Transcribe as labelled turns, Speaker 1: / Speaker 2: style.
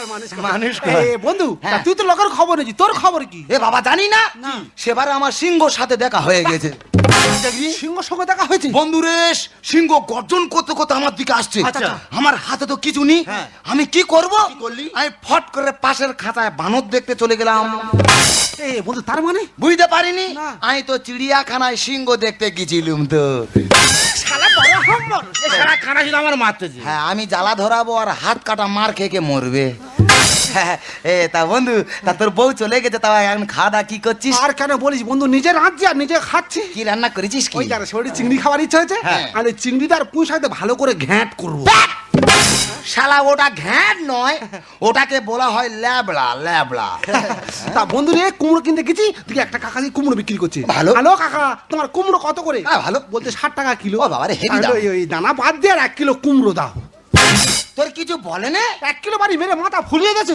Speaker 1: মানুষ
Speaker 2: বন্ধু
Speaker 1: হ্যাঁ।
Speaker 2: তুই তো লোকের খবর নিয়েছি, তোর খবর কি?
Speaker 1: এ বাবা জানি না সেবার আমার সিংহর সাথে দেখা হয়ে গেছে।
Speaker 2: সিংহ সঙ্গে দেখা হয়েছে?
Speaker 1: বন্ধুরে সিংহ গর্জন করতে করতে আমার দিকে আসছে।
Speaker 2: আচ্ছা।
Speaker 1: আমার হাতে তো কিছু নেই,
Speaker 3: হ্যাঁ।
Speaker 1: আমি কি করব?
Speaker 3: কি করলি?
Speaker 1: আমি ফট করে পাশের খাঁচায় বানর দেখতে চলে গেলাম।
Speaker 2: বন্ধু তার মানে
Speaker 1: বুঝতে পারিনি
Speaker 2: না।
Speaker 1: আমি তো চিড়িয়াখানায় সিংহ দেখতে গেছিলাম তো।
Speaker 2: শালা বড় হাম্বর।
Speaker 3: সারা খানা শুধু আমার মারতেছে।
Speaker 1: হ্যাঁ আমি জ্বালা ধরাবো আর হাত কাটা মার খেয়ে মরবে। হ্যাঁ, তা বন্ধু তা তোর বউ চলে গেছে, তা এখন খাওয়া দাওয়া কি করছিস?
Speaker 2: আর কেন বলিস বন্ধু, নিজে রাঁধছি আর নিজে খাচ্ছি।
Speaker 1: কি রান্না করেছিস কি?
Speaker 2: ওই যারা শরীরে চিংড়ি খাওয়ার ইচ্ছা হয়েছে,
Speaker 1: হ্যাঁ।
Speaker 2: আর ওই চিংড়িটা আর পুঁই শাকটা ভালো করে ঘ্যাঁট করবো।
Speaker 1: শালা ওটা ঘ্যাঁট নয়, ওটাকে বলা হয় ল্যাবড়া ল্যাবড়া।
Speaker 2: তা বন্ধু রে কুমড়ো কিনতে গেছি, তুই একটা কাকা দিয়ে কুমড়ো বিক্রি করছে।
Speaker 1: ভালো।
Speaker 2: হ্যালো কাকা, তোমার কুমড়ো কত করে?
Speaker 1: ভালো।
Speaker 2: বলতে 60 টাকা কিলো।
Speaker 1: ও বাবা রে, হেভি দাম।
Speaker 2: ওই দানা বাদ দিয়ে আর 1 কিলো কুমড়ো দাও।
Speaker 1: তোর কিছু বলে না?
Speaker 2: 1 কিলো বাড়ি মেরে মাথা ফুলিয়ে গেছে।